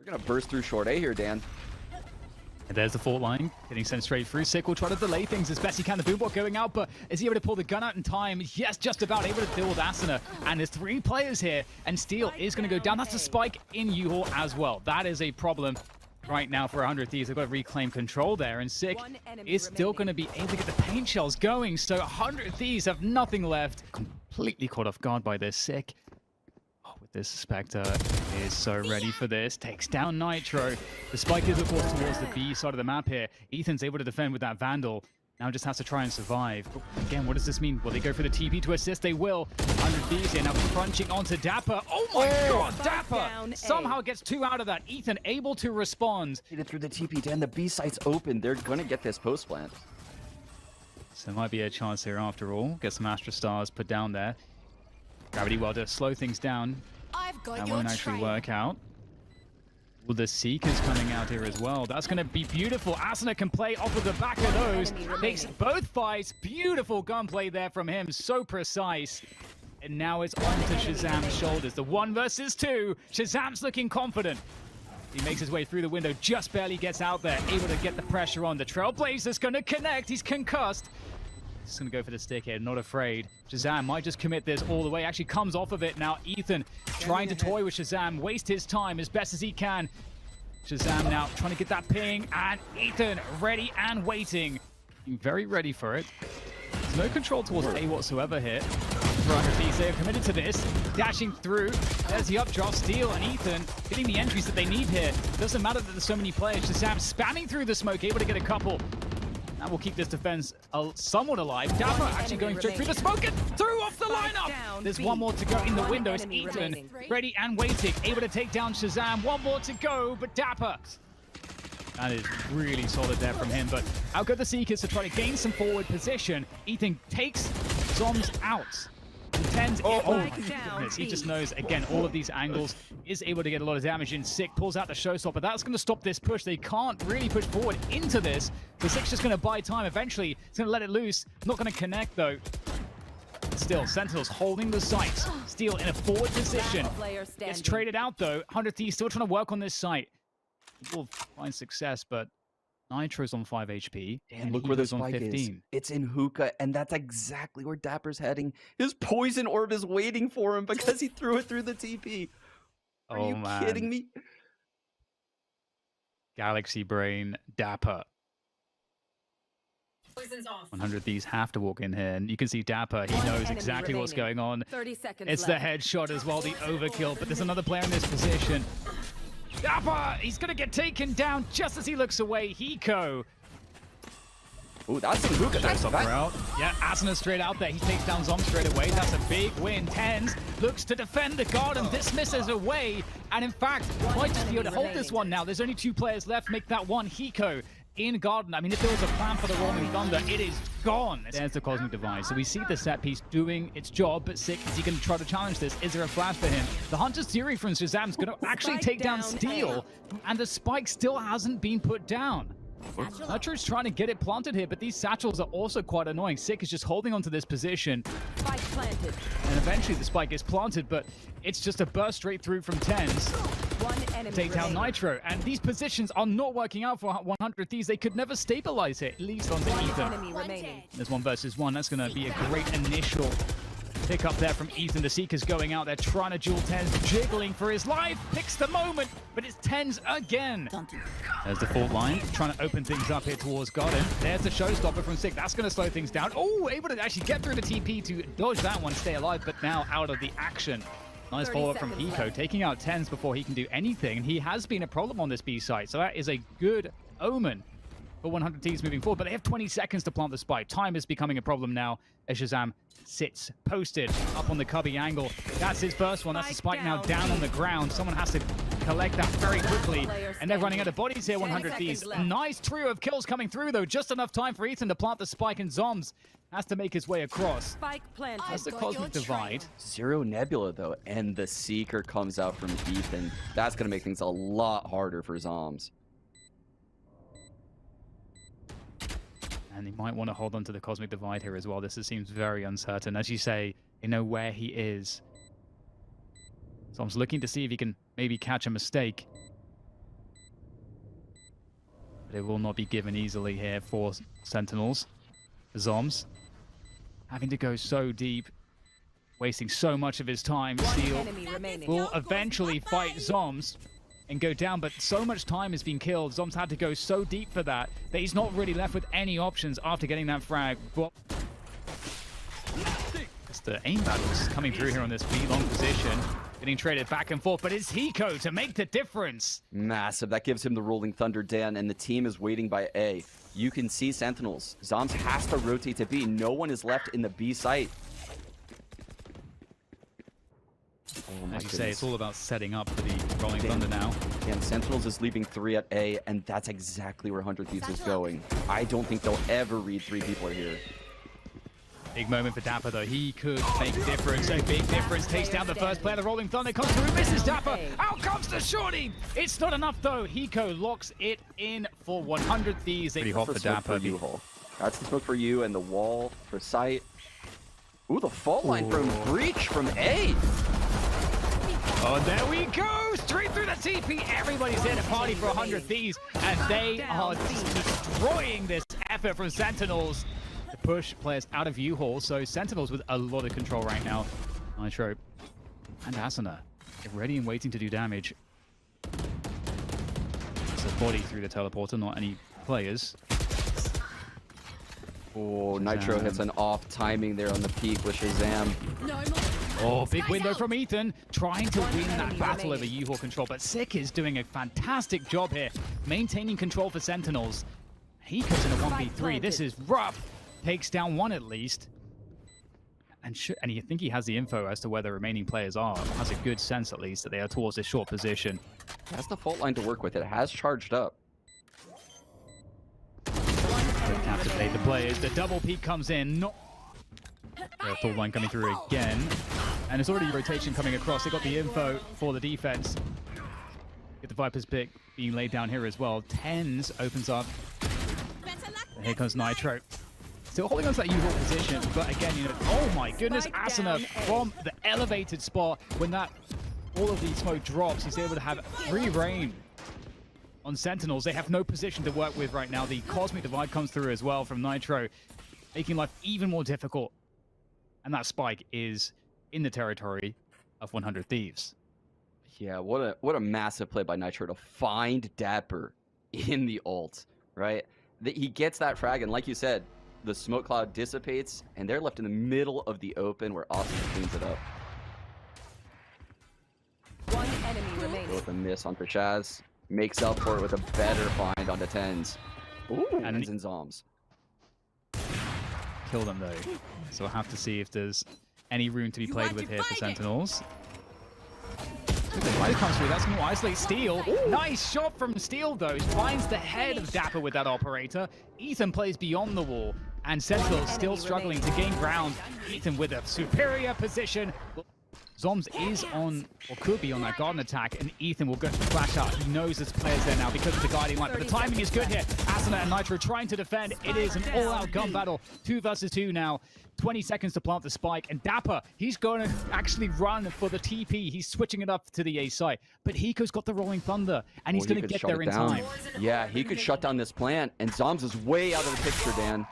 We're gonna burst through short A here, Dan. And there's the fault line, getting sent straight through. Sick will try to delay things as best he can. The boombot going out, but is he able to pull the gun out in time? Yes, just about able to deal with Asuna. And there's 3 players here, and Steel is going to go down. That's a spike in U-Haul as well. That is a problem right now for 100 Thieves. They've got to reclaim control there, and Sick is still going to be able to get the paint shells going. So 100 Thieves have nothing left. Completely caught off guard by this. Sick. This Spectre is so ready for this. Takes down Nitro. The spike is, of course, towards the B side of the map here. Ethan's able to defend with that Vandal. Now just has to try and survive. But again, what does this mean? Will they go for the TP to assist? They will. 100 Thieves here now crunching onto dapr. Oh my god, dapr somehow gets 2 out of that. Ethan able to respond. Hit it through the TP, Dan. The B site's open. They're gonna get this post plant. So there might be a chance here after all. Get some Astra Stars put down there. Gravity well to slow things down. That won't actually work out. Well, the Seeker's coming out here as well. That's going to be beautiful. Asuna can play off of the back of those. Makes both fights. Beautiful gunplay there from him. So precise. And now it's onto ShahZaM's shoulders. The 1 versus 2. ShahZaM's looking confident. He makes his way through the window. Just barely gets out there. Able to get the pressure on. The Trailblazer's going to connect. He's concussed. Just going to go for the stick here, not afraid. ShahZaM might just commit this all the way. Actually comes off of it now. Ethan trying to toy with ShahZaM, waste his time as best as he can. ShahZaM now trying to get that ping, and Ethan ready and waiting. Being very ready for it. There's no control towards A whatsoever here. They are committed to this. Dashing through. There's the updraft. Steel and Ethan getting the entries that they need here. Doesn't matter that there's so many players. ShahZaM spamming through the smoke, able to get a couple. That will keep this defense somewhat alive. dapr actually going straight through the smoke and threw off the lineup. There's 1 more to go in the window. It's Ethan ready and waiting, able to take down ShahZaM. 1 more to go, but dapr. That is really solid there from him. But out go the Seekers to try to gain some forward position. Ethan takes zombs out. TenZ, oh my goodness, he just knows, again, all of these angles, is able to get a lot of damage in. Sick pulls out the showstopper. That's going to stop this push. They can't really push forward into this. The Sick's just going to buy time. Eventually, it's going to let it loose. Not going to connect, though. Still, Sentinels holding the site. Steel in a forward position. Gets traded out, though. 100 Thieves still trying to work on this site. Will find success, but Nitro's on 5 HP. And look where the spike is. It's in hookah, and that's exactly where dapr's heading. His poison orb is waiting for him because he threw it through the TP. Are you kidding me? Galaxy Brain, dapr. Poison's off. 100 Thieves have to walk in here, and you can see dapr. He knows exactly what's going on. 30 seconds it's left. the headshot as well, the overkill, but there's another player in this position. dapr, he's going to get taken down just as he looks away. Hiko. Ooh, that's some hookah. Showstopper out. Yeah, Asuna straight out there. He takes down Zom straight away. That's a big win. TenZ looks to defend the garden. Dismisses away. And in fact, might just be able to hold this one now. There's only 2 players left. Make that one Hiko in garden. I mean, if there was a plan for the Rolling Thunder, it is gone. There's the Cosmic Divide. So we see the set piece doing its job, but Sick, is he going to try to challenge this? Is there a flash for him? The Hunter's Fury from ShahZaM is going to actually take down Steel, and the spike still hasn't been put down. Nitro's trying to get it planted here, but these satchels are also quite annoying. Sick is just holding onto this position. Spike planted. And eventually the spike is planted, but it's just a burst straight through from TenZ. Take down Nitro. And these positions are not working out for 100 Thieves. They could never stabilize it. It leads onto Ethan. There's 1 versus 1. That's going to be a great initial pick up there from Ethan. The Seeker's going out there, trying to duel TenZ, jiggling for his life. Picks the moment, but it's TenZ again. There's the fault line, trying to open things up here towards Garden. There's the showstopper from Sick. That's going to slow things down. Oh, able to actually get through the TP to dodge that one, stay alive, but now out of the action. Nice follow-up from Hiko, taking out TenZ before he can do anything. And he has been a problem on this B site, so that is a good omen for 100 Thieves moving forward, but they have 20 seconds to plant the spike. Time is becoming a problem now as ShahZaM sits posted up on the cubby angle. That's his first one. That's the spike now down on the ground. Someone has to collect that very quickly, and they're running out of bodies here, 100 Thieves. Nice trio of kills coming through, though. Just enough time for Ethan to plant the spike, and Zombs has to make his way across. Spike planted. That's the Cosmic Divide. 0 Nebula, though, and the Seeker comes out from Ethan. That's going to make things a lot harder for Zombs. And he might want to hold on to the Cosmic Divide here as well. This seems very uncertain. As you say, you know where he is. So I'm looking to see if he can maybe catch a mistake. But it will not be given easily here for Sentinels. The zombs having to go so deep, wasting so much of his time. Steel will eventually fight zombs and go down, but so much time has been killed. Zombs had to go so deep for that he's not really left with any options after getting that frag. But it's the aim battles coming through here on this B-long position, getting traded back and forth, but it's Hiko to make the difference. Massive. That gives him the Rolling Thunder, Dan, and the team is waiting by A. You can see Sentinels. Zombs has to rotate to B. No one is left in the B site. Oh, as you say, it's all about setting up for the Rolling Thunder now. And Sentinels is leaving 3 at A, and that's exactly where 100 Thieves is going. I don't think they'll ever read 3 people are here. Big moment for dapr, though. He could make a difference. A big difference. Takes down the first player. The Rolling Thunder comes through. Misses dapr. Out comes the shorty. It's not enough, though. Hiko locks it in for 100 Thieves. Pretty hot for dapr. That's the smoke for you, and the wall for sight. Ooh, the fault line from Breach from A. Oh, there we go! Straight through the TP. Everybody's there to party for 100 Thieves, and they are destroying this effort from Sentinels. The push players out of U-Haul, so Sentinels with a lot of control right now. Nitro and Asuna, they're ready and waiting to do damage. It's a body through the teleporter, not any players. Oh, Nitro hits an off timing there on the peak with ShahZaM. Oh, big window from Ethan, trying to win that battle over U-Haul control, but Sick is doing a fantastic job here, maintaining control for Sentinels. Hiko's in a 1v3, this is rough. Takes down one at least. And you think he has the info as to where the remaining players are. Has a good sense at least that they are towards this short position. Has the fault line to work with. It has charged up. Captivate the players. The double peek comes in. The fault line coming through again. And there's already a rotation coming across. They got the info for the defense. Get the Viper's pick being laid down here as well. TenZ opens up. And here comes Nitro. Still holding on to that U-Haul position, but again, you know, oh my goodness, Asuna from the elevated spot, when all of the smoke drops, he's able to have free reign on Sentinels. They have no position to work with right now. The Cosmic Divide comes through as well from Nitro, making life even more difficult. And that spike is in the territory of 100 Thieves. Yeah, what a massive play by Nitro to find dapr in the ult, right? He gets that frag, and like you said, the smoke cloud dissipates, and they're left in the middle of the open where Asuna cleans it up. One enemy remaining. With a miss onto Shaz. Makes up for it with a better find onto TenZ. Ooh, and zombs. Kill them though. So we'll have to see if there's any room to be played with here for Sentinels. The fight comes through. That's going to isolate Steel. Ooh. Nice shot from Steel though. He finds the head of dapr with that operator. Ethan plays beyond the wall. And Sentinels still struggling to gain ground. Ethan with a superior position. Zombs is on, or could be on that garden attack, and Ethan will go to the flash out. He knows there's players there now because of the guiding light, but the timing is good here. Asuna and Nitro trying to defend. It is an all-out gun battle. 2 versus 2 now. 20 seconds to plant the spike, and dapr, he's going to actually run for the TP. He's switching it up to the A site, but Hiko's got the Rolling Thunder, and he's going to get there in time. Yeah, he could shut down this plant, and Zombs is way out of the picture, Dan.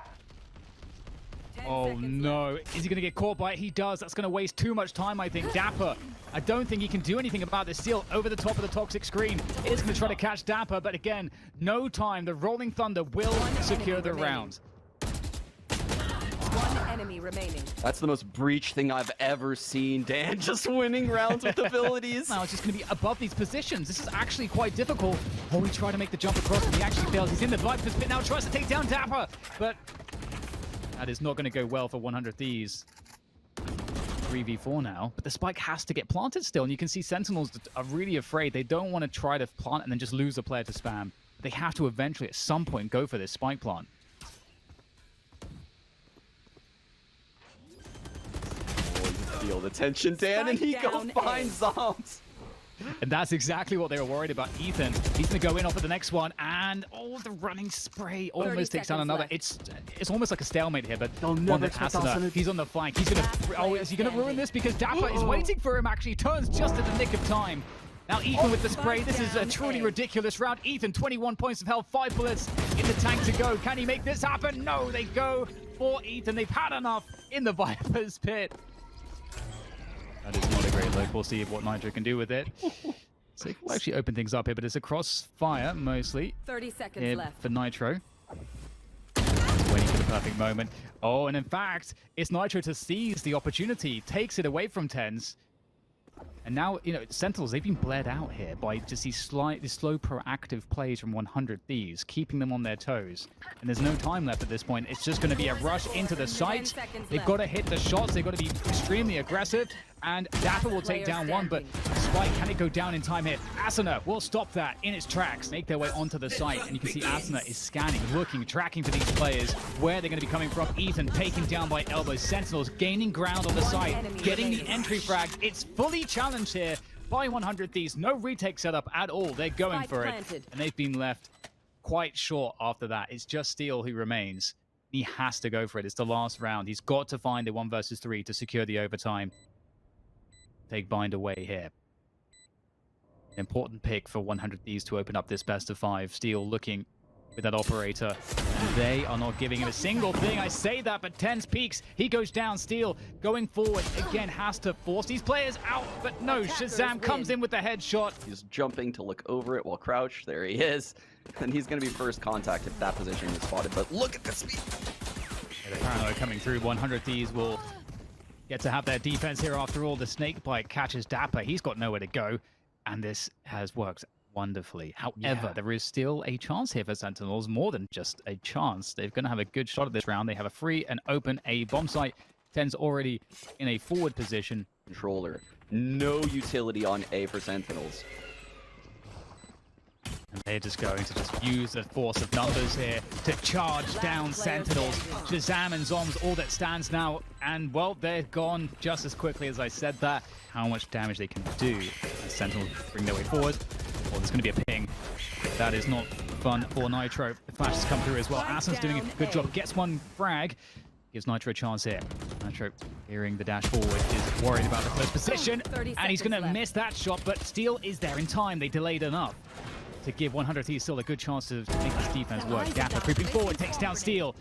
Oh no, is he going to get caught by it? He does. That's going to waste too much time, I think. dapr, I don't think he can do anything about this. Steel over the top of the toxic screen is going to try to catch dapr, but again, no time. The Rolling Thunder will secure the round. One enemy remaining. That's the most Breach thing I've ever seen, Dan. Just winning rounds with abilities. Now it's just going to be above these positions. This is actually quite difficult. Oh, he tried to make the jump across, and he actually fails. He's in the Viper's pit now, tries to take down dapr, but that is not going to go well for 100 Thieves. 3v4 now, but the spike has to get planted still, and you can see Sentinels are really afraid. They don't want to try to plant and then just lose a player to spam. They have to eventually, at some point, go for this spike plant. Feel the tension, Dan, and Hiko finds zombs. And that's exactly what they were worried about. Ethan, he's going to go in off of the next one, and the running spray almost takes down another. It's almost like a stalemate here, but Asuna, he's on the flank. He's going to, is he going to ruin this? Because dapr is waiting for him, actually. Turns just at the nick of time. Now Ethan with the spray. This is a truly ridiculous round. Ethan, 21 points of health, 5 bullets in the tank to go. Can he make this happen? No, they go for Ethan. They've had enough in the Viper's pit. That is not a great look. We'll see what Nitro can do with it. So we'll actually open things up here, but it's a crossfire mostly. 30 seconds left for Nitro. Waiting for the perfect moment. Oh, and in fact, it's Nitro to seize the opportunity, takes it away from TenZ. And now, you know, Sentinels, they've been bled out here by just these slow, proactive plays from 100 Thieves, keeping them on their toes. And there's no time left at this point. It's just going to be a rush into the site. They've got to hit the shots. They've got to be extremely aggressive. And dapr will take down one, but Spike, can it go down in time here? Asuna will stop that in its tracks, make their way onto the site. And you can see Asuna is scanning, looking, tracking for these players, where they're going to be coming from. Ethan taken down by elbows. Sentinels gaining ground on the site, getting the entry frag. It's fully challenged here by 100 Thieves. No retake setup at all. They're going for it. And they've been left quite short after that. It's just Steel who remains. He has to go for it. It's the last round. He's got to find a 1 versus 3 to secure the overtime. Take Bind away here. An important pick for 100 Thieves to open up this best of 5. Steel looking with that operator, and they are not giving him a single thing. I say that, but TenZ peaks. He goes down. Steel going forward again, has to force these players out, but no, ShahZaM comes in with the headshot. He's jumping to look over it while crouched. There he is. And he's going to be first contact if that position is spotted, but look at the speed. The paranoia coming through. 100 Thieves will get to have their defense here. After all, the snake bite catches dapr. He's got nowhere to go, and this has worked wonderfully. However, there is still a chance here for Sentinels, more than just a chance. They're going to have a good shot at this round. They have a free and open A bomb site. TenZ already in a forward position. Controller. No utility on A for Sentinels. And they're just going to just use the force of numbers here to charge down Sentinels. ShahZaM and zombs, all that stands now. And, well, they're gone just as quickly as I said that. How much damage they can do as Sentinels bring their way forward. Well, there's going to be a ping. That is not fun for Nitro. The flash has come through as well. Asuna's doing a good job. Gets one frag. Gives Nitro a chance here. Nitro, hearing the dash forward, is worried about the first position. And he's going to miss that shot, but Steel is there in time. They delayed enough to give 100 Thieves still a good chance to make this defense work. dapr creeping forward, takes down Steel.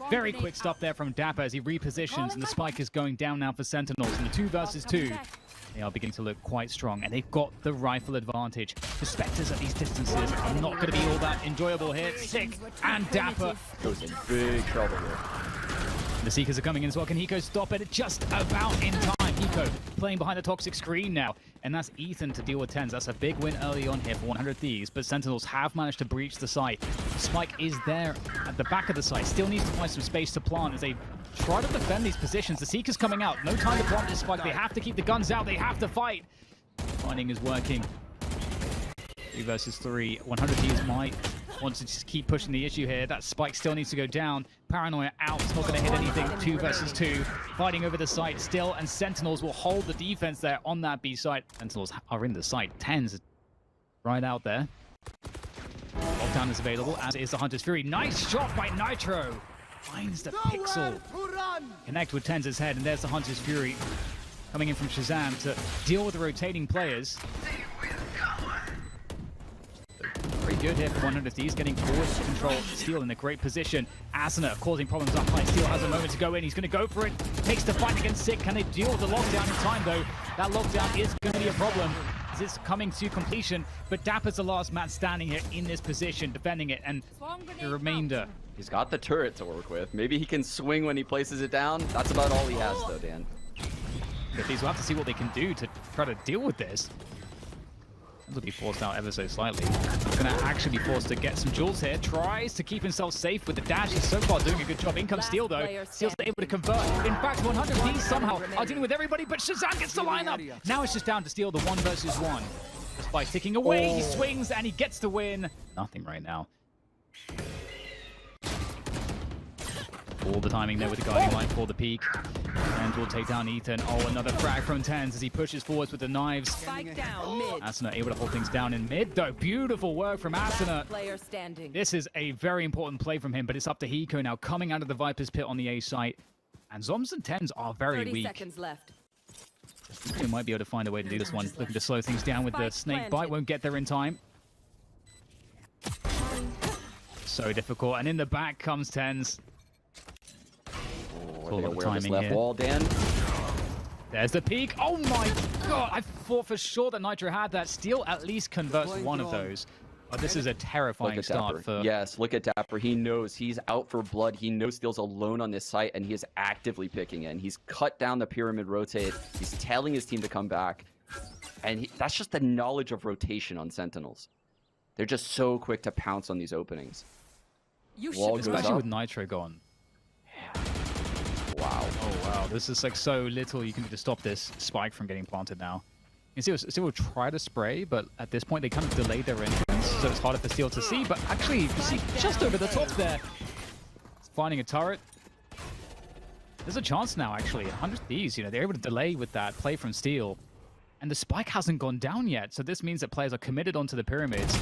Very quick stuff there from dapr as he repositions, and the spike is going down now for Sentinels. In the 2 versus 2, they are beginning to look quite strong, and they've got the rifle advantage. The Spectres at these distances are not going to be all that enjoyable here. Sick, and dapr goes in big trouble here. The Seekers are coming in as well. Can Hiko stop it? Just about in time. Hiko playing behind the toxic screen now. And that's Ethan to deal with TenZ. That's a big win early on here for 100 Thieves. But Sentinels have managed to breach the site. Spike is there at the back of the site. Still needs to find some space to plant as they try to defend these positions. The Seekers coming out. No time to plant this Spike. They have to keep the guns out. They have to fight. Finding is working. 3 versus 3. 100 Thieves might want to just keep pushing the issue here. That Spike still needs to go down. Paranoia out. It's not going to hit anything. 2 versus 2. Fighting over the site still, and Sentinels will hold the defense there on that B site. Sentinels are in the site. TenZ right out there. Lockdown is available, as is the Hunter's Fury. Nice shot by Nitro. Finds the pixel. Connect with TenZ's head, and there's the Hunter's Fury coming in from ShahZaM to deal with the rotating players. Pretty good here for 100 Thieves, getting forward to control. Steel in a great position. Asuna causing problems up high. Steel has a moment to go in. He's going to go for it. Takes the fight against Sick. Can they deal with the lockdown in time, though? That lockdown is going to be a problem as it's coming to completion. But dapr's the last man standing here in this position, defending it. And the remainder. He's got the turret to work with. Maybe he can swing when he places it down. That's about all he has, though, Dan. But Thieves will have to see what they can do to try to deal with this. Will be forced out ever so slightly. Gonna actually be forced to get some jewels here. Tries to keep himself safe with the dash. He's so far doing a good job. In comes Steel though. Steel's able to convert. In fact, 100 Thieves somehow are dealing with everybody, but ShahZaM gets the lineup. Now it's just down to Steel, the 1 versus 1. Just by ticking away, he swings and he gets the win. Nothing right now. All the timing there with the guiding light for the peak. And will take down Ethan. Oh, another frag from TenZ as he pushes forwards with the knives. Spike down mid. Asuna able to hold things down in mid, though. Beautiful work from Asuna. Player standing. This is a very important play from him, but it's up to Hiko now, coming out of the Viper's pit on the A site. And zombs and TenZ are very 30 weak. seconds left. We might be able to find a way to do this one. Looking to slow things down with the snake bite. Won't get there in time. So difficult. And in the back comes TenZ. All about the timing left here. Wall, Dan. There's the peak. Oh my god! I thought for sure that Nitro had that. Steel at least converts one of those. But this is a terrifying start for... Yes, look at dapr. He knows he's out for blood. He knows Steel's alone on this site, and he is actively picking it. And he's cut down the pyramid rotate. He's telling his team to come back. And that's just the knowledge of rotation on Sentinels. They're just so quick to pounce on these openings. Wall goes especially up. With Nitro gone. Yeah. Wow. Oh, wow. This is like so little you can do to stop this spike from getting planted now. You can see Steel will try to spray, but at this point they kind of delayed their entrance, so it's harder for Steel to see. But actually, you see just over the top there, it's finding a turret. There's a chance now, actually. 100 Thieves, you know, they're able to delay with that play from Steel. And the spike hasn't gone down yet, so this means that players are committed onto the pyramids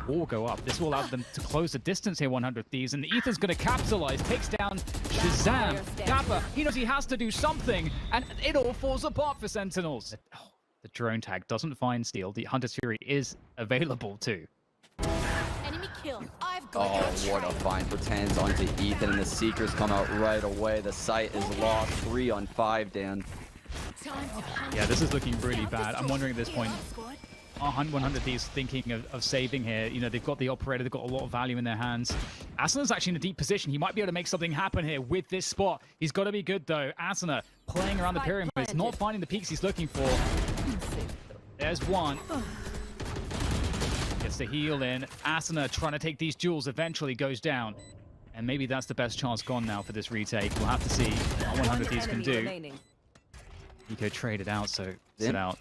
or go up. This will allow them to close the distance here, 100 Thieves, and the Ether's going to capitalize, takes down ShahZaM, dapr. He knows he has to do something, and it all falls apart for Sentinels. The drone tag doesn't find Steel. The Hunter's Fury is available too. Enemy kill. I've got what a find for TenZ onto Ethan, and the Seekers come out right away. The site is lost. 3 on 5, Dan. Yeah, this is looking really bad. I'm wondering at this point, are 100 Thieves thinking of saving here? You know, they've got the operator, they've got a lot of value in their hands. Asuna's actually in a deep position. He might be able to make something happen here with this spot. He's got to be good though. Asuna playing around the pyramids, not finding the peaks he's looking for. There's one. Gets the heal in. Asuna trying to take these jewels eventually goes down. And maybe that's the best chance gone now for this retake. We'll have to see what 100 Thieves can do. Hiko traded out, so sit out.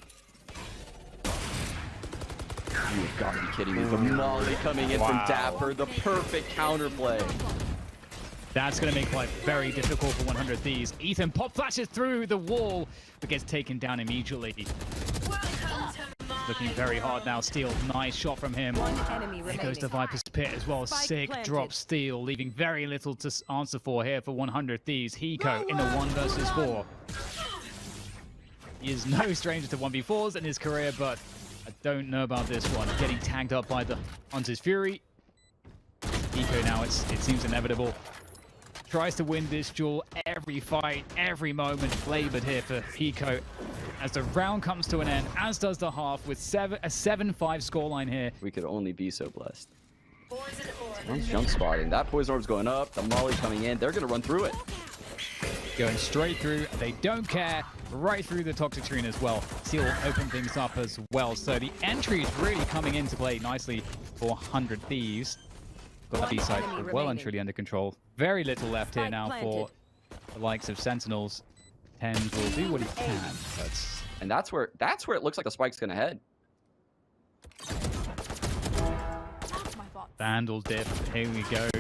You've got to be kidding me. The Molly coming in from dapr. The perfect counterplay. That's going to make life very difficult for 100 Thieves. Ethan pop flashes through the wall, but gets taken down immediately. Looking very hard now. Steel, nice shot from him. There goes the Viper's Pit as well. Sick drop Steel, leaving very little to answer for here for 100 Thieves. Hiko in the 1 versus 4. He is no stranger to 1v4s in his career, but I don't know about this one. Getting tagged up by the Hunter's Fury. Hiko now, it seems inevitable. Tries to win this duel every fight, every moment. Labored here for Hiko as the round comes to an end, as does the half, with a 7-5 scoreline here. We could only be so blessed. One's jump spotting. That poison orb's going up. The Molly coming in. They're going to run through it. Going straight through. They don't care. Right through the toxic screen as well. Steel will open things up as well. So the entry is really coming into play nicely for 100 Thieves. Got the B-side well and truly under control. Very little left here now for the likes of Sentinels. TenZ will do what he can. And that's where it looks like the spike's going to head. Vandal diff. Here we go.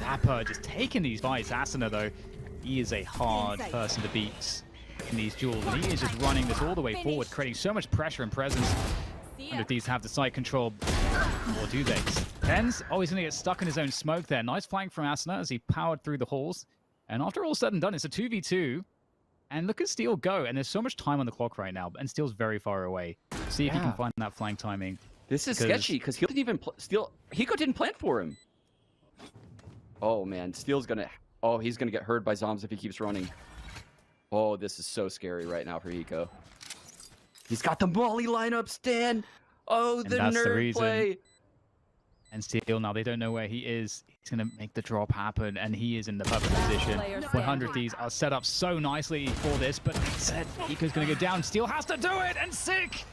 dapr just taking these fights. Asuna, though, he is a hard person to beat in these duels. And he is just running this all the way forward, creating so much pressure and presence. 100 Thieves have the side control. Or do they? TenZ, oh, he's going to get stuck in his own smoke there. Nice flank from Asuna as he powered through the halls. And after all said and done, it's a 2v2. And look at Steel go. And there's so much time on the clock right now. And Steel's very far away. See if he can find that flank timing. This is sketchy because he didn't even Hiko didn't plant for him. Oh man, Steel's gonna. Oh, he's gonna get heard by zombs if he keeps running. Oh, this is so scary right now for Hiko. He's got the Molly lineup, Stan. Oh, the nerd play. And Steel now, they don't know where he is. He's going to make the drop happen, and he is in the perfect position. 100 Thieves are set up so nicely for this, but instead, Hiko's going to go down. Steel has to do it, and sick!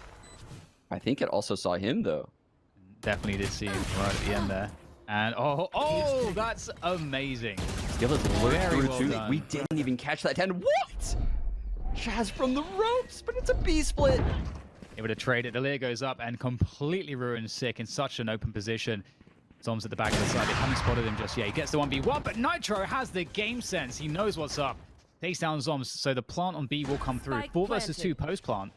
I think it also saw him, though. Definitely did see him right at the end there. And oh, that's amazing. Steel is very well done. We didn't even catch that 10. What? Shaz from the ropes, but it's a B split. Able to trade it. The Leer goes up and completely ruins Sick in such an open position. Zombs at the back of the side. They haven't spotted him just yet. He gets the 1v1, but Nitro has the game sense. He knows what's up. Takes down Zombs, so the plant on B will come through. 4 versus 2 post-plant.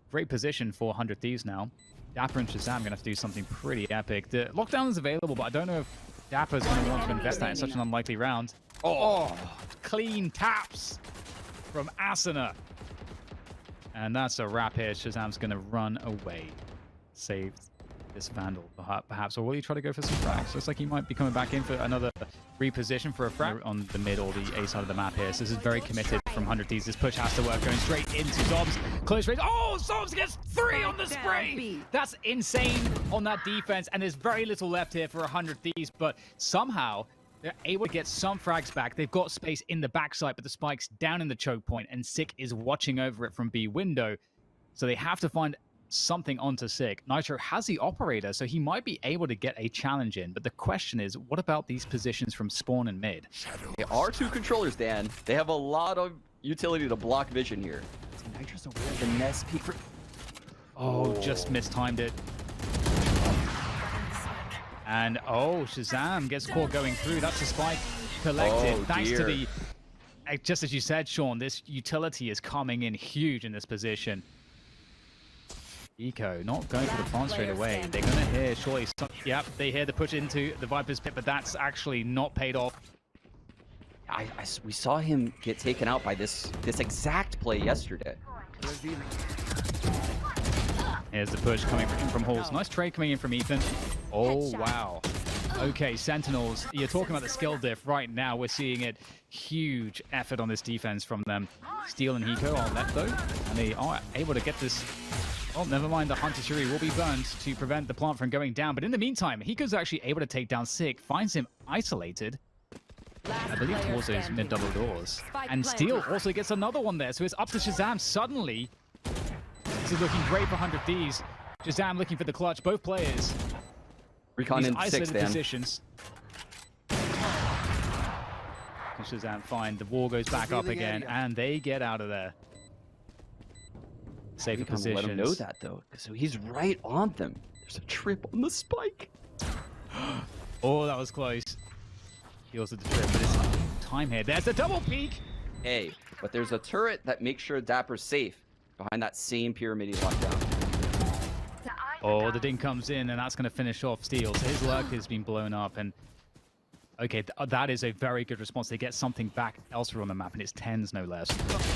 Great position for 100 Thieves now. dapr and ShahZaM are going to have to do something pretty epic. The lockdown is available, but I don't know if dapr is going to want to invest that in such an unlikely round. Oh, clean taps from Asuna. And that's a wrap here. ShahZaM's going to run away. Save this Vandal, perhaps. Or will he try to go for some frags? Looks like he might be coming back in for another reposition for a frag on the mid or the A side of the map here. So this is very committed from 100 Thieves. This push has to work, going straight into zombs. Close range. Oh, zombs gets 3 on the spray! That's insane on that defense. And there's very little left here for 100 Thieves. But somehow, they're able to get some frags back. They've got space in the backside, but the spike's down in the choke point, and Sick is watching over it from B window. So they have to find something onto Sick. Nitro has the operator, so he might be able to get a challenge in. But the question is, what about these positions from spawn and mid? They are 2 controllers, Dan. They have a lot of utility to block vision here. So Nitro's aware of the nest peek. Oh, just mistimed it. And oh, ShahZaM gets caught going through. That's a spike collected. Oh, thanks dear. to the, just as you said, Sean, this utility is coming in huge in this position. Hiko not going for the plant straight away. They're going to hear surely some, yep, they hear the push into the Viper's pit, but that's actually not paid off. We saw him get taken out by this exact play yesterday. Here's the push coming from Halls. Nice trade coming in from Ethan. Oh, wow. Okay, Sentinels, you're talking about the skill diff right now. We're seeing it. Huge effort on this defense from them. Steel and Hiko are left, though, and they are able to get this. Oh, never mind. The Hunter Shuri will be burned to prevent the plant from going down. But in the meantime, Hiko's actually able to take down Sick, finds him isolated. I believe towards those mid-double doors. And Steel also gets another one there. So it's up to ShahZaM suddenly. This is looking great for 100 Thieves. ShahZaM looking for the clutch. Both players. Recon in 6, Dan. Positions. Can ShahZaM find? The wall goes back up again, and they get out of there. Safer positions. Let him know that, though. So he's right on them. There's a trip on the spike. Oh, that was close. He also the trip, but it's time here. There's the double peek. Hey, but there's a turret that makes sure dapr's safe behind that same pyramid he locked down. Oh, the ding comes in, and that's going to finish off Steel. So his lurk has been blown up, and okay, that is a very good response. They get something back elsewhere on the map, and it's TenZ no less.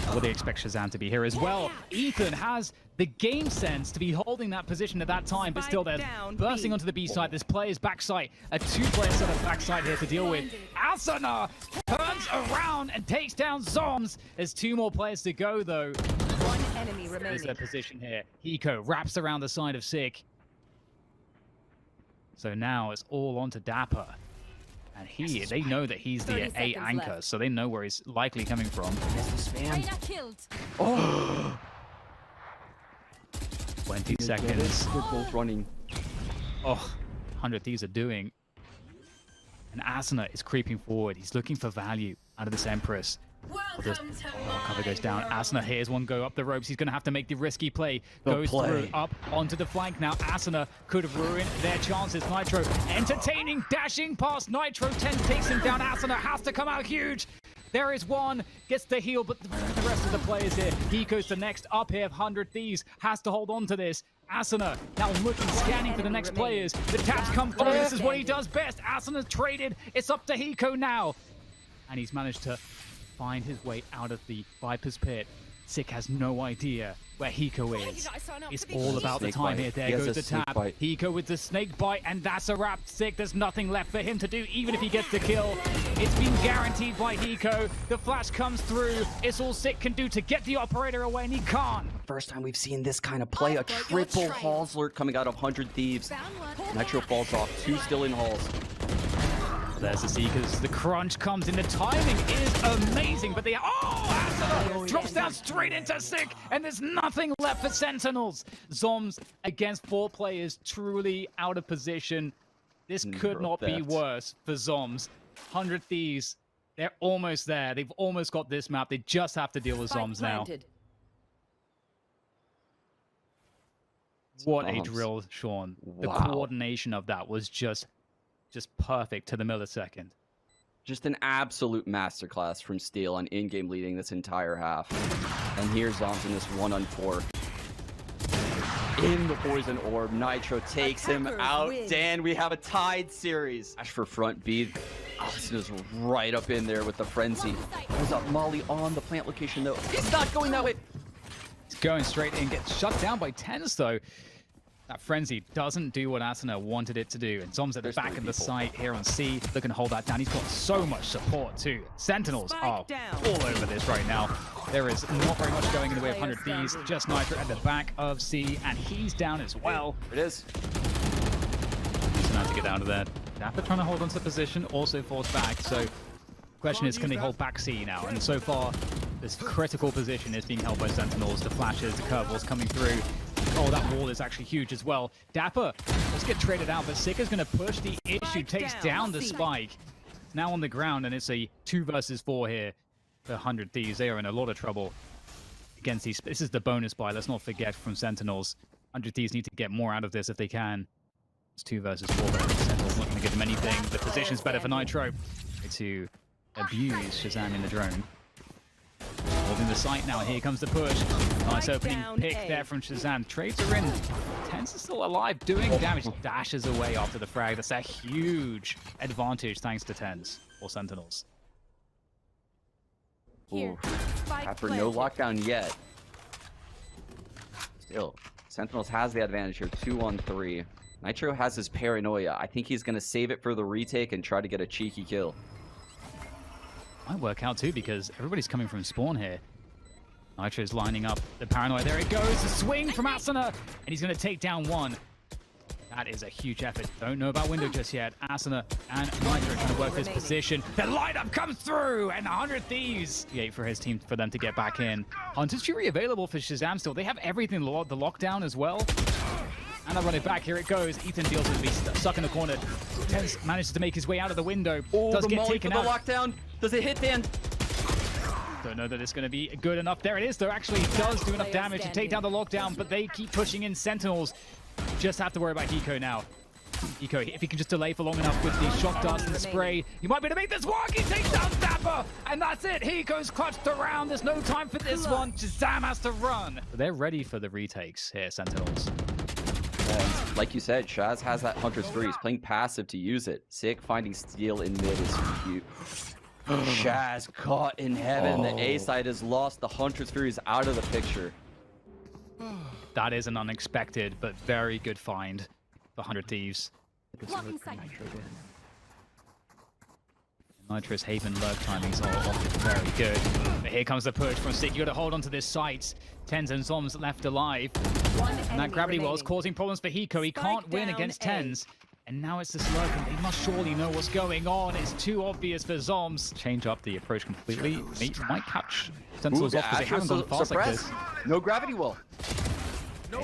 Well, they expect ShahZaM to be here as well. Ethan has the game sense to be holding that position at that time, but still they're bursting onto the B side. This player's backside, a 2-player set of backside here to deal with. Asuna turns around and takes down zombs. There's 2 more players to go, though. 1 enemy remaining. There's their position here. Hiko wraps around the side of Sick. So now it's all onto dapr. And they know that he's the A anchor, so they know where he's likely coming from. Oh! 20 seconds. They're both running. Oh, 100 Thieves are doing. And Asuna is creeping forward. He's looking for value out of this Empress. Cover goes down. Asuna hears one go up the ropes. He's going to have to make the risky play. Goes through, up onto the flank. Now Asuna could ruin their chances. Nitro entertaining, dashing past Nitro. TenZ takes him down. Asuna has to come out huge. There is one, gets the heal, but the rest of the players here. Hiko's the next up here. 100 Thieves has to hold on to this. Asuna now looking, scanning for the next players. The taps come through. This is what he does best. Asuna traded. It's up to Hiko now. And he's managed to find his way out of the Viper's pit. Sick has no idea where Hiko is. It's all about the time here. There goes the tap. Hiko with the snake bite, and that's a wrap. Sick, there's nothing left for him to do, even if he gets the kill. It's been guaranteed by Hiko. The flash comes through. It's all Sick can do to get the operator away, and he can't. First time we've seen this kind of play. A triple Halls lurk coming out of 100 Thieves. Nitro falls off. 2 still in Halls. There's the Seekers. The crunch comes in. The timing is amazing, but Asuna drops down straight into Sick, and there's nothing left for Sentinels. Zombs against 4 players, truly out of position. This could not be worse for Zombs. 100 Thieves, they're almost there. They've almost got this map. They just have to deal with Zombs now. What a drill, Sean. The coordination of that was just perfect to the millisecond. Just an absolute masterclass from Steel on in-game leading this entire half. And here's Zombs in this 1-on-4. In the poison orb, Nitro takes him out. Dan, we have a tied series. Ash for front B. Asuna's right up in there with the frenzy. There's a Molly on the plant location, though. He's not going that way. going straight in, gets shut down by TenZ though. That frenzy doesn't do what Asuna wanted it to do. And zombs at the back of the site here on C, looking to hold that down. He's got so much support too. Sentinels are all over this right now. There is not very much going in the way of 100 Thieves. Just Nitro at the back of C, and he's down as well. It is. He's going to get out of there. dapr trying to hold onto the position, also falls back. So question is, can they hold back C now? And so far, this critical position is being held by Sentinels. The flashes, the curveballs coming through. Oh, that wall is actually huge as well. dapr, let's get traded out, but Sika's going to push the issue, takes down the spike. Now on the ground, and it's a 2 versus 4 here for 100 Thieves. They are in a lot of trouble against these. This is the bonus buy, let's not forget, from Sentinels. 100 Thieves need to get more out of this if they can. It's 2 versus 4, but Sentinels not going to give them anything. The position's better for Nitro to abuse ShahZaM in the drone. Holding the site now, here comes the push. Nice opening pick there from ShahZaM. Trades are in. TenZ is still alive, doing damage. Dashes away after the frag. That's a huge advantage thanks to TenZ or Sentinels. Ooh, dapr no lockdown yet. Still, Sentinels has the advantage here, 2-on-3. Nitro has his paranoia. I think he's going to save it for the retake and try to get a cheeky kill. Might work out too, because everybody's coming from spawn here. Nitro's lining up the paranoia. There it goes. The swing from Asuna, and he's going to take down one. That is a huge effort. Don't know about window just yet. Asuna and Nitro trying to work this position. The lineup comes through, and 100 Thieves. For his team, for them to get back in. Hunter's Fury available for ShahZaM still. They have everything, the lockdown as well. And I run it back. Here it goes. Ethan deals with me, stuck in the corner. TenZ manages to make his way out of the window. Oh, does the get molly taken for the out. lockdown. Does it hit, Dan? Don't know that it's going to be good enough. There it is, though. Actually, it does do enough damage to take down the lockdown, but they keep pushing in Sentinels. Just have to worry about Hiko now. Hiko, if he can just delay for long enough with the shock darts and the spray, he might be able to make this work. He takes down dapr, and that's it. Hiko's clutched around. There's no time for this one. ShahZaM has to run. They're ready for the retakes here, Sentinels. And like you said, Shaz has that Hunter's Fury. He's playing passive to use it. Sick finding steal in mid is cute. Shaz caught in heaven. The A side has lost. The Hunter's Fury is out of the picture. That is an unexpected but very good find for 100 Thieves. Nitro's Haven lurk timings are often very good. But here comes the push from Sick. You got to hold on to this site. TenZ and zombs left alive. And that gravity well is causing problems for Hiko. He can't win against TenZ. And now it's this lurk, and they must surely know what's going on. It's too obvious for zombs. Change up the approach completely. He might catch Sentinels off because they haven't gone fast like this. No gravity well.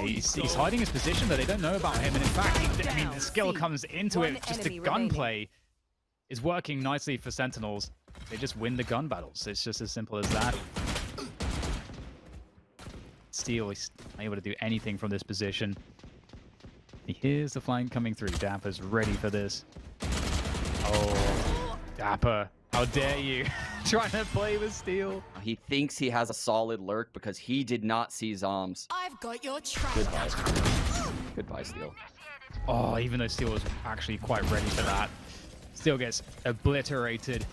He's hiding his position, but they don't know about him. And in fact, I mean, the skill comes into it. Just the gunplay is working nicely for Sentinels. They just win the gun battles. It's just as simple as that. Steel is not able to do anything from this position. He hears the flank coming through. dapr's ready for this. Oh, dapr, how dare you? Trying to play with steel. He thinks he has a solid lurk because he did not see zombs. I've got your track. Goodbye. Goodbye, Steel. Oh, even though Steel was actually quite ready for that. Steel gets obliterated.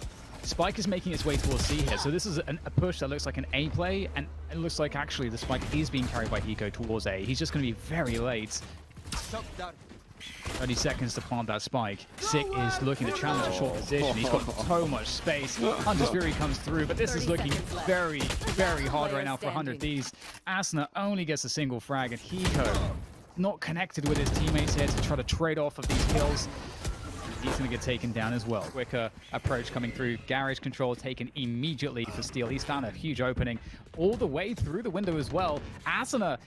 Spike is making its way towards C here, so this is a push that looks like an A play, and it looks like actually the spike is being carried by Hiko towards A. He's just going to be very late. 30 seconds to plant that spike. Sick is looking to challenge a short position. He's got so much space. Hunter's Fury comes through, but this is looking very, very hard right now for 100 Thieves. Asuna only gets a single frag, and Hiko not connected with his teammates here to try to trade off of these kills. He's going to get taken down as well. Quicker approach coming through. Garage control taken immediately for Steel. He's found a huge opening all the way through the window as well. Asuna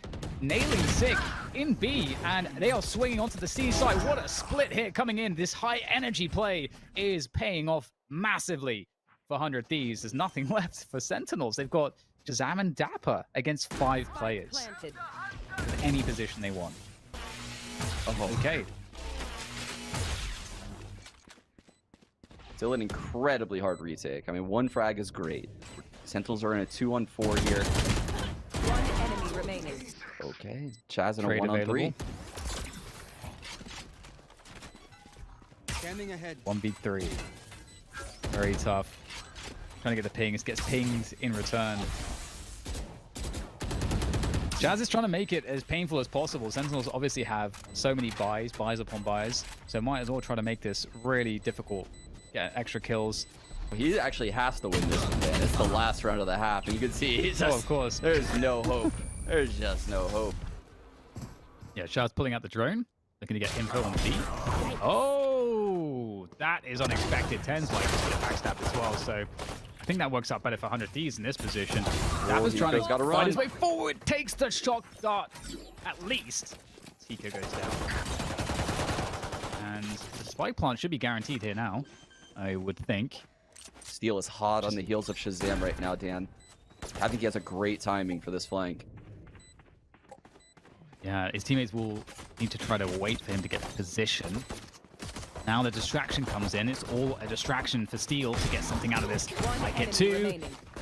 nailing Sick in B, and they are swinging onto the C side. What a split hit coming in. This high energy play is paying off massively for 100 Thieves. There's nothing left for Sentinels. They've got ShahZaM and dapr against 5 players. With any position they want. Oh. Okay. Still an incredibly hard retake. I mean, 1 frag is great. Sentinels are in a 2-on-4 here. 1 enemy remaining. Okay. Chaz in a Trade 1-on-3. Standing ahead. 1v3. Very tough. Trying to get the ping. It gets pinged in return. ShahZaM is trying to make it as painful as possible. Sentinels obviously have so many buys upon buys, so might as well try to make this really difficult. Get extra kills. He actually has to win this one, man. It's the last round of the half, and you can see he's just, of course. There's no hope. There's just no hope. Yeah, ShahZaM's pulling out the drone. Looking to get info on B. Oh, that is unexpected. TenZ like just get backstabbed as well, so I think that works out better for 100 Thieves in this position. That was trying to fight his way forward. Takes the shock dart, at least. Hiko goes down. And the spike plant should be guaranteed here now, I would think. Steel is hot on the heels of ShahZaM right now, Dan. I think he has a great timing for this flank. Yeah, his teammates will need to try to wait for him to get position. Now the distraction comes in. It's all a distraction for Steel to get something out of this. Might get two.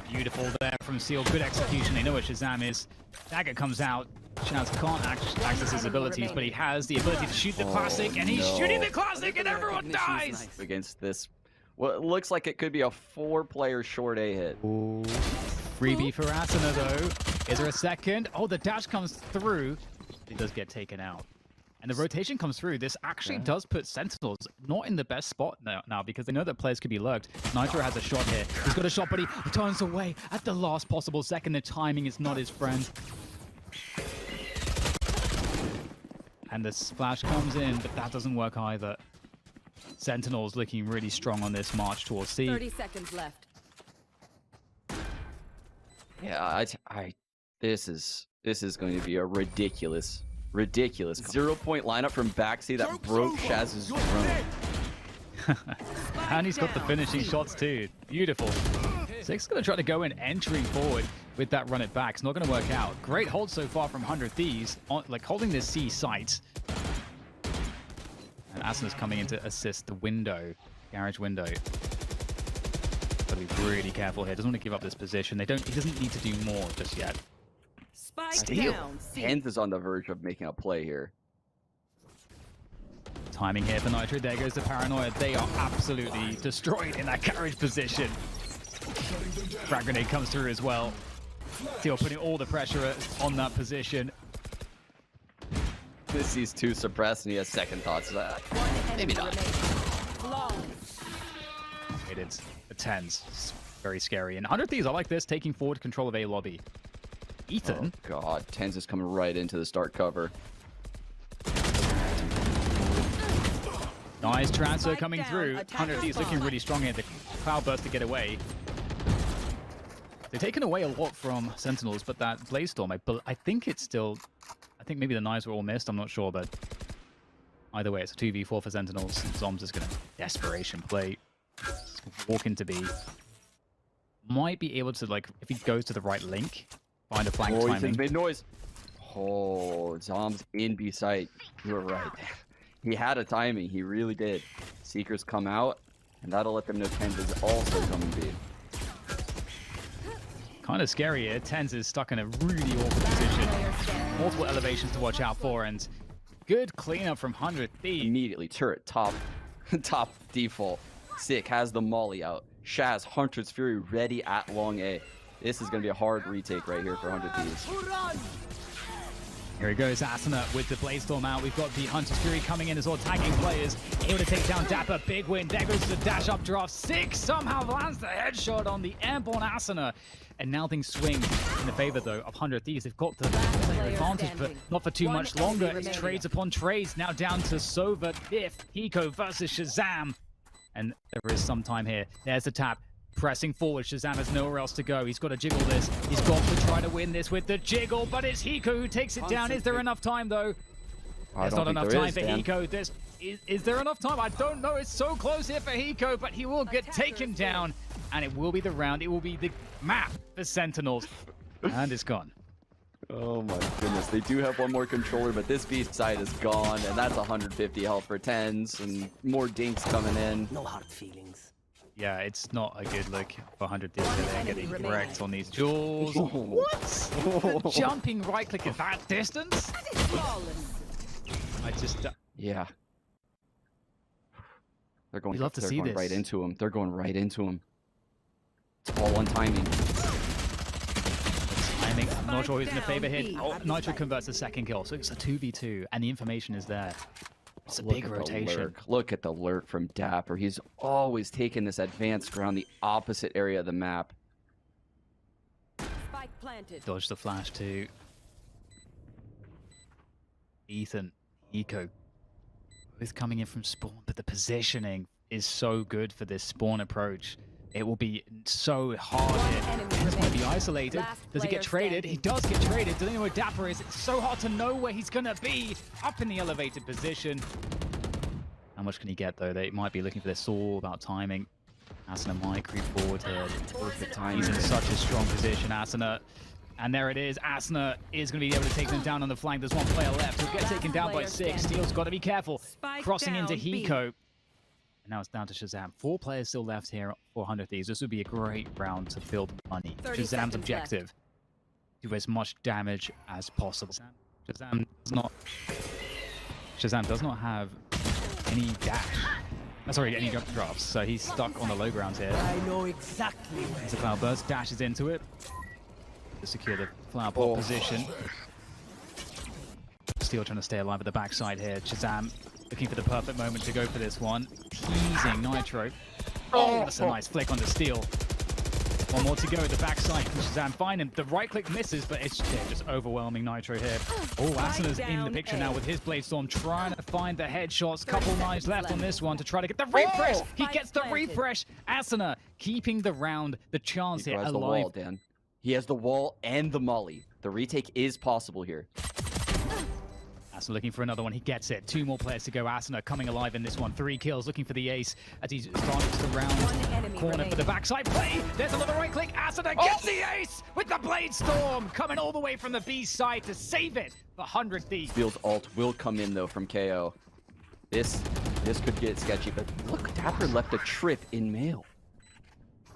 Beautiful there from Steel. Good execution. They know where ShahZaM is. Dagger comes out. ShahZaM can't access his abilities, but he has the ability to shoot the classic, and he's shooting the classic, and everyone dies! Against this, well, it looks like it could be a 4-player short A hit. Ooh. Freebie for Asuna, though. Is there a second? Oh, the dash comes through. He does get taken out. And the rotation comes through. This actually does put Sentinels not in the best spot now because they know that players could be lurked. Nitro has a shot here. He's got a shot, but he turns away at the last possible second. The timing is not his friend. And the splash comes in, but that doesn't work either. Sentinels looking really strong on this march towards C. 30 seconds left. Yeah, this is going to be a ridiculous 0-point lineup from Baxi that broke ShahZaM's drone. And he's got the finishing shots too. Beautiful. Six going to try to go in, entering forward with that run it back. It's not going to work out. Great hold so far from 100 Thieves, like holding this C site. And Asuna's coming in to assist the window, garage window. Got to be really careful here. Doesn't want to give up this position. He doesn't need to do more just yet. Steel. TenZ is on the verge of making a play here. Timing here for Nitro. There goes the paranoia. They are absolutely destroyed in that carriage position. Frag grenade comes through as well. Steel putting all the pressure on that position. This sees 2 suppressed and he has second thoughts. Maybe not. It is a TenZ. It's very scary. And 100 Thieves, I like this, taking forward control of A lobby. Ethan. Oh god, TenZ is coming right into the start cover. Nice transfer coming through. 100 Thieves looking really strong here. The cloud burst to get away. They've taken away a lot from Sentinels, but that Blaze Storm, I think it's still... I think maybe the knives were all missed, I'm not sure, but... Either way, it's a 2v4 for Sentinels. Zombs is going to desperation play. Walk into B. Might be able to, like, if he goes to the right link, find a flank timing. Ethan's made noise. Oh, Zombs in B site. You were right. He had a timing. He really did. Seekers come out, and that'll let them know TenZ is also coming B. Kind of scary here. TenZ is stuck in a really awful position. Multiple elevations to watch out for, and good cleanup from 100 Thieves. Immediately, turret, top default. Sick has the molly out. Shaz, Hunter's Fury ready at long A. This is going to be a hard retake right here for 100 Thieves. Here he goes, Asuna with the Blaze Storm out. We've got the Hunter's Fury coming in as well, tagging players. Able to take down dapr, big win. There goes the dash up draft. Six somehow lands the headshot on the airborne Asuna. And now things swing in the favor, though, of 100 Thieves. They've got the player advantage, but not for too much longer. It's trades upon trades. Now down to Sova, fifth. Hiko versus ShahZaM. And there is some time here. There's the tap. Pressing forward, ShahZaM has nowhere else to go. He's got to jiggle this. He's got to try to win this with the jiggle, but it's Hiko who takes it down. Is there enough time, though? There's not enough time for Hiko. Is there enough time? I don't know. It's so close here for Hiko, but he will get taken down. And it will be the round. It will be the map for Sentinels. And it's gone. Oh my goodness. They do have one more controller, but this beast side is gone. And that's 150 health for TenZ. And more dinks coming in. No hard feelings. Yeah, it's not a good look for 100 Thieves. They're getting wrecked on these duels. What? The jumping right click at that distance? I just... Yeah. They're going, love to see this. Right into him. They're going right into him. It's all on timing. The timing. I'm not sure who's going to favor here. Oh, Nitro converts the second kill, so it's a 2v2, and the information is there. It's a big rotation. Look at the lurk from dapr. He's always taking this advanced around the opposite area of the map. Spike planted. Dodge the flash to Ethan, Hiko. Both coming in from spawn, but the positioning is so good for this spawn approach. It will be so hard here. This might be isolated. Does he get traded? He does get traded. Does he know where dapr is? It's so hard to know where he's going to be. Up in the elevated position. How much can he get, though? They might be looking for this. All about timing. Asuna might creep forward here. He's in such a strong position, Asuna. And there it is. Asuna is going to be able to take them down on the flank. There's one player left. He'll get taken down by 6. Steel's got to be careful. Crossing into Hiko. And now it's down to ShahZaM. 4 players still left here for 100 Thieves. This would be a great round to build money. ShahZaM's objective. Do as much damage as possible. ShahZaM does not have any dash. Sorry, any jump drops. So he's stuck on the low ground here. I know exactly where. There's a cloud burst, dashes into it to secure the flower pot position. Steel trying to stay alive at the backside here. ShahZaM looking for the perfect moment to go for this one. Teasing Nitro. Oh, that's a nice flick onto Steel. One more to go at the backside. Can ShahZaM find him? The right click misses, but it's just overwhelming Nitro here. Oh, Asuna's in the picture now with his Blade Storm, trying to find the headshots. Couple knives left on this one to try to get the refresh. He gets the refresh. Asuna keeping the round, the chance here alive. The wall, Dan. He has the wall and the molly. The retake is possible here. Asuna looking for another one. He gets it. 2 more players to go. Asuna coming alive in this one. 3 kills, looking for the ace as he starts to round corner for the backside play. There's another right click. Asuna gets the ace with the Blade Storm coming all the way from the B side to save it for 100 Thieves. Steel's ult will come in though from KO. This could get sketchy, but look, dapr left a trip in mail.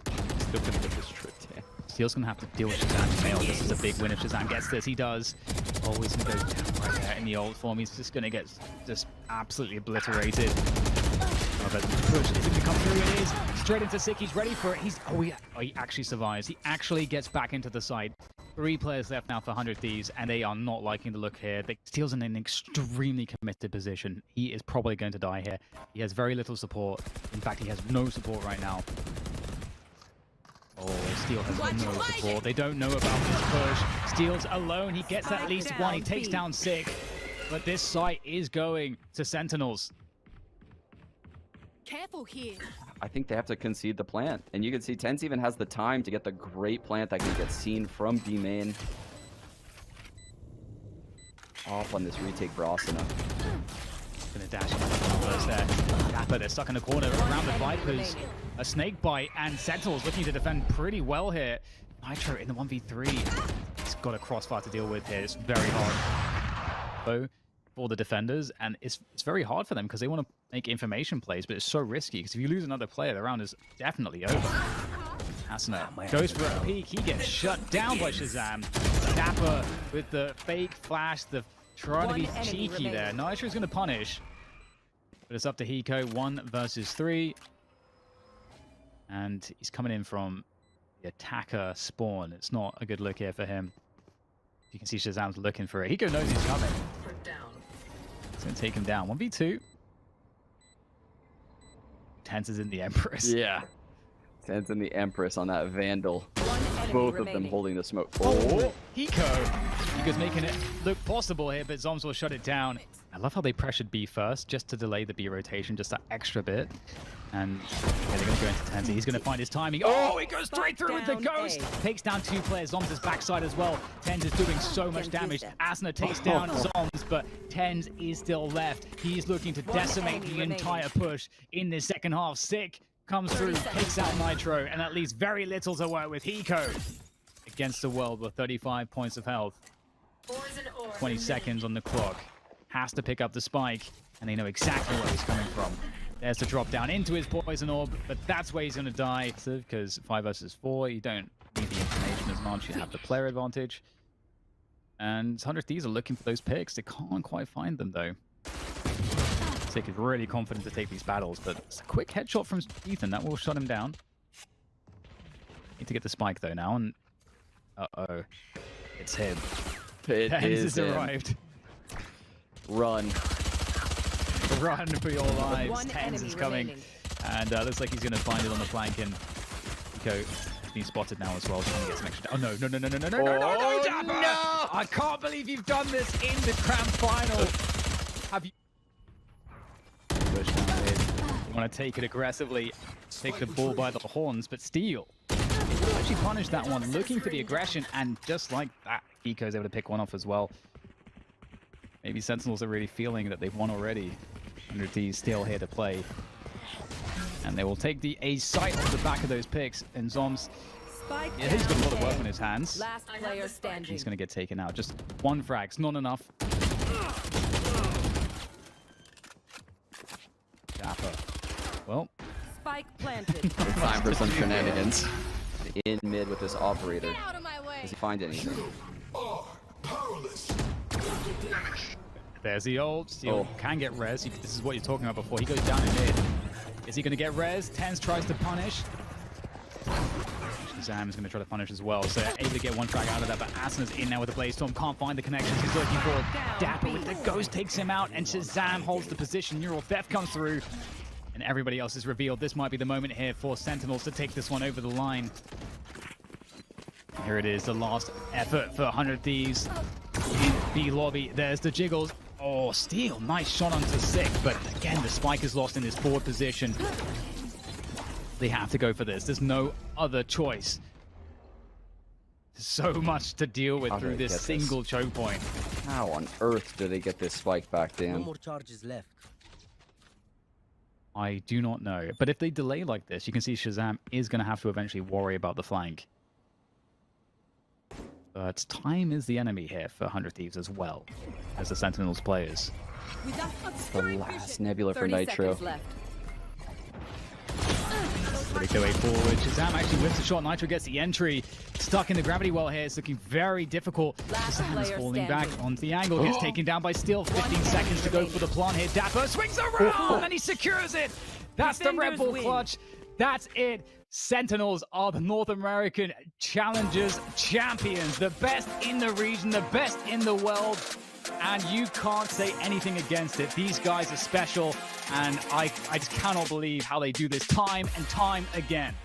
Still gonna get this trip, Dan. Steel's gonna have to deal with ShahZam's mail. This is a big win if ShahZaM gets this. He does. Always gonna go down right there in the ult form. He's just gonna get just absolutely obliterated. Oh, but the push is gonna come through. It is straight into Sick. He's ready for it. He actually survives. He actually gets back into the side. 3 players left now for 100 Thieves, and they are not liking the look here. Steel's in an extremely committed position. He is probably going to die here. He has very little support. In fact, he has no support right now. Oh, Steel has no support. They don't know about this push. Steel's alone. He gets at least 1. He takes down Sick. But this site is going to Sentinels. Careful here. I think they have to concede the plant. And you can see TenZ even has the time to get the great plant that can get seen from B main. Off on this retake for Asuna. Gonna dash first there. dapr, they're stuck in the corner around the Vipers. A snake bite, and Sentinels looking to defend pretty well here. Nitro in the 1v3. He's got a crossfire to deal with here. It's very hard for the defenders, and it's very hard for them because they want to make information plays, but it's so risky because if you lose another player, the round is definitely over. Asuna goes for a peek. He gets shut down by ShahZaM. dapr with the fake flash, trying to be cheeky there. Nitro's going to punish, but it's up to Hiko. 1 versus 3. And he's coming in from the attacker spawn. It's not a good look here for him. You can see ShahZaM's looking for it. Hiko knows he's coming. He's going to take him down. 1v2. TenZ is in the Empress. Yeah. TenZ in the Empress on that Vandal. Both of them holding the smoke. Oh, Hiko's making it look possible here, but zombs will shut it down. I love how they pressured B first, just to delay the B rotation, just that extra bit. And yeah, they're going to go into TenZ. He's going to find his timing. Oh, he goes straight through with the ghost. Takes down 2 players. Zombs is backside as well. TenZ is doing so much damage. Asuna takes down zombs, but TenZ is still left. He's looking to decimate the entire push in this second half. Sick comes through, takes out Nitro, and that leaves very little to work with. Hiko against the world with 35 points of health. 20 seconds on the clock. Has to pick up the spike, and they know exactly where he's coming from. There's the drop down into his poison orb, but that's where he's going to die, because 5 versus 4, you don't need the information as much. You have the player advantage. And 100 Thieves are looking for those picks. They can't quite find them, though. Sick is really confident to take these battles, but it's a quick headshot from Ethan. That will shut him down. Need to get the spike, though, now. And uh-oh. It's him. It TenZ is has him. arrived. Run. Run for your lives. One TenZ enemy is coming. remaining. And looks like he's going to find it on the flank. And Hiko being spotted now as well. Trying to get some extra. Oh, no, no, no, no, no, no, no, no, no, Oh, dapr! no! I can't believe you've done this in the grand final. Have you... Push down mid. You want to take it aggressively. Take the bull by the horns, but Steel actually punished that one, looking for the aggression, and just like that, Hiko's able to pick one off as well. Maybe Sentinels are really feeling that they've won already. 100 Thieves still here to play. And they will take the A site off the back of those picks, and Zombs, Spike yeah, he's got a lot of down. work on his hands. Last player standing. He's going to get taken out. Just one frag's not enough. dapr. Well, Spike planted. It's time for some shenanigans. In mid with this operator. Get out of my way. Does he find anything? there's the ult. Steel Oh. can get res. This is what you're talking about before. He goes down in mid. Is he going to get res? TenZ tries to punish. ShahZaM is going to try to punish as well. So able to get one frag out of that, but Asuna's in there with the Blazestorm. Can't find the connections he's looking for. dapr with the ghost takes him out, and ShahZaM holds the position. Neural Theft comes through, and everybody else is revealed. This might be the moment here for Sentinels to take this one over the line. Here it is, the last effort for 100 Thieves in B lobby. There's the jiggles. Oh, Steel, nice shot onto Sick, but again, the spike is lost in his forward position. They have to go for this. There's no other choice. So much to deal with How do through they this get single choke point. How on earth do they get this spike back No down? more charges left. I do not know. But if they delay like this, you can see ShahZaM is going to have to eventually worry about the flank. But time is the enemy here for 100 Thieves as well as the Sentinels players. The last nebula for 30 Nitro. seconds left. Ready to go way forward. ShahZaM actually whips a shot. Nitro gets the entry. Stuck in the gravity well here. It's looking very difficult. Last ShahZaM is player falling standing. back onto the angle. Gets taken down by Steel. 15 seconds to go for the plant here. dapr swings around and he secures it. That's the Red Defenders Bull win. clutch. That's it. Sentinels are the North American Challengers champions. The best in the region, the best in the world. And you can't say anything against it. These guys are special, and I just cannot believe how they do this time and time again.